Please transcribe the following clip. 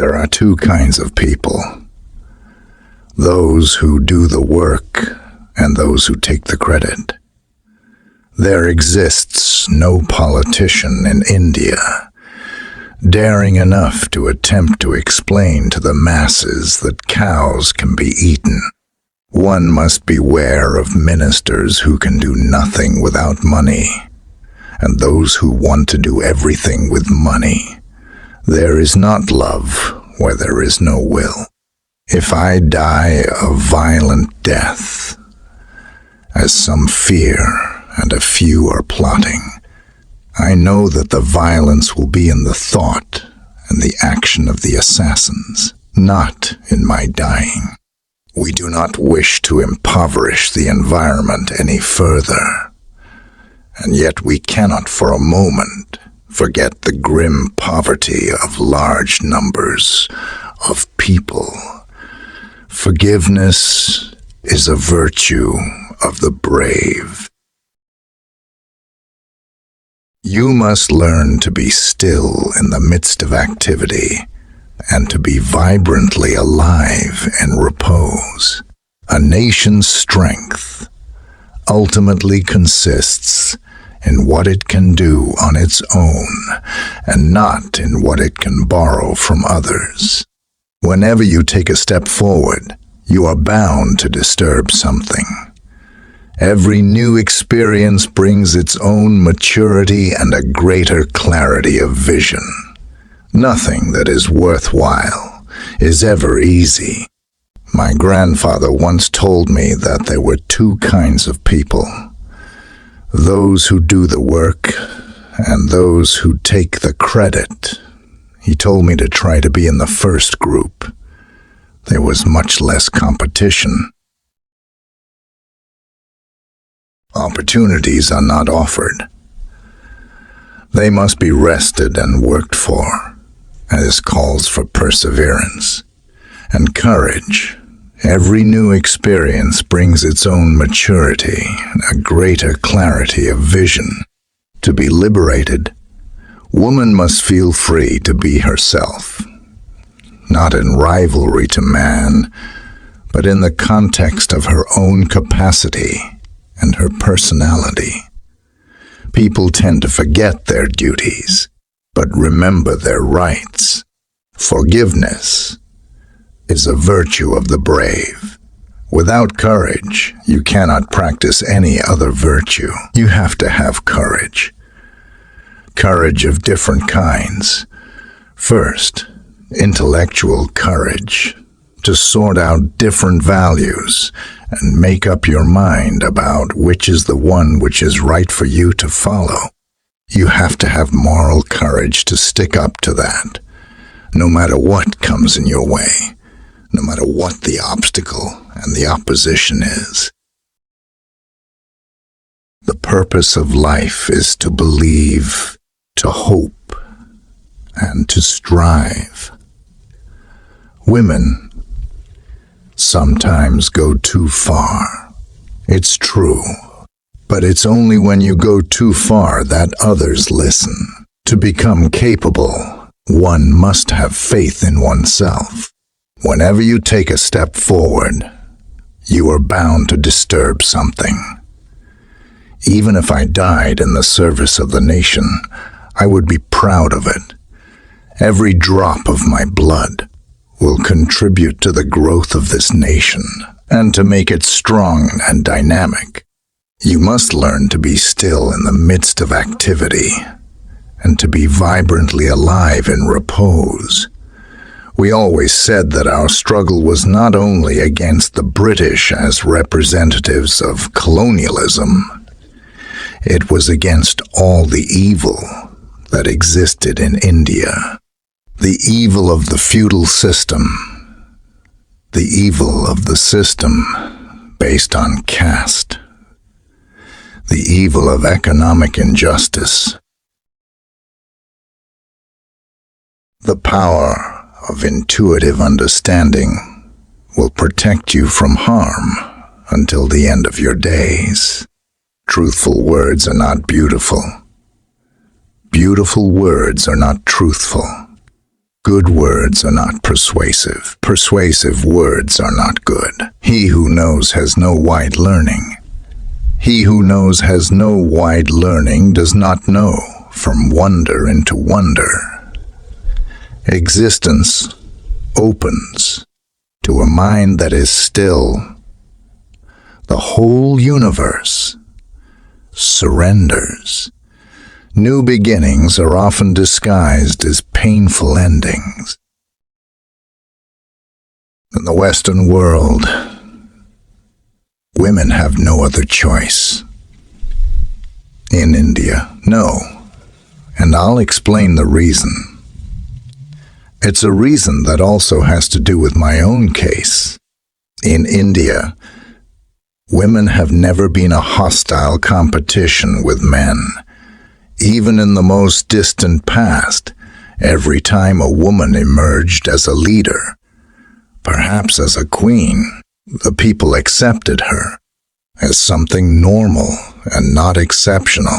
There are two kinds of people: those who do the work and those who take the credit. There exists no politician in India daring enough to attempt to explain to the masses that cows can be eaten. One must beware of ministers who can do nothing without money, and those who want to do everything with money. There is not love where there is no will. If I die a violent death, as some fear and a few are plotting, I know that the violence will be in the thought and the action of the assassins, not in my dying. We do not wish to impoverish the environment any further, and yet we cannot for a moment forget the grim poverty of large numbers of people. Forgiveness is a virtue of the brave. You must learn to be still in the midst of activity and to be vibrantly alive in repose. A nation's strength ultimately consists in what it can do on its own and not in what it can borrow from others. Whenever you take a step forward, you are bound to disturb something. Every new experience brings its own maturity and a greater clarity of vision. Nothing that is worthwhile is ever easy. My grandfather once told me that there were two kinds of people: those who do the work and those who take the credit. He told me to try to be in the first group. There was much less competition. Opportunities are not offered. They must be wrested and worked for, and this calls for perseverance and courage. Every new experience brings its own maturity and a greater clarity of vision. To be liberated, woman must feel free to be herself, not in rivalry to man, but in the context of her own capacity and her personality. People tend to forget their duties, but remember their rights. Forgiveness is a virtue of the brave. Without courage, you cannot practice any other virtue. You have to have courage. Courage of different kinds. First, intellectual courage, to sort out different values and make up your mind about which is the one which is right for you to follow. You have to have moral courage to stick up to that, no matter what comes in your way, no matter what the obstacle and the opposition is. The purpose of life is to believe, to hope, and to strive. Women sometimes go too far. It's true, but it's only when you go too far that others listen. To become capable, one must have faith in oneself. Whenever you take a step forward, you are bound to disturb something. Even if I died in the service of the nation, I would be proud of it. Every drop of my blood will contribute to the growth of this nation and to make it strong and dynamic. You must learn to be still in the midst of activity and to be vibrantly alive in repose. We always said that our struggle was not only against the British as representatives of colonialism, it was against all the evil that existed in India. The evil of the feudal system, the evil of the system based on caste, the evil of economic injustice. The power of intuitive understanding will protect you from harm until the end of your days. Truthful words are not beautiful. Beautiful words are not truthful. Good words are not persuasive. Persuasive words are not good. He who knows has no wide learning. He who knows has no wide learning does not know from wonder into wonder. Existence opens to a mind that is still. The whole universe surrenders. New beginnings are often disguised as painful endings. In the Western world, women have no other choice. In India, no. And I'll explain the reason. It's a reason that also has to do with my own case. In India, women have never been a hostile competition with men. Even in the most distant past, every time a woman emerged as a leader, perhaps as a queen, the people accepted her as something normal and not exceptional.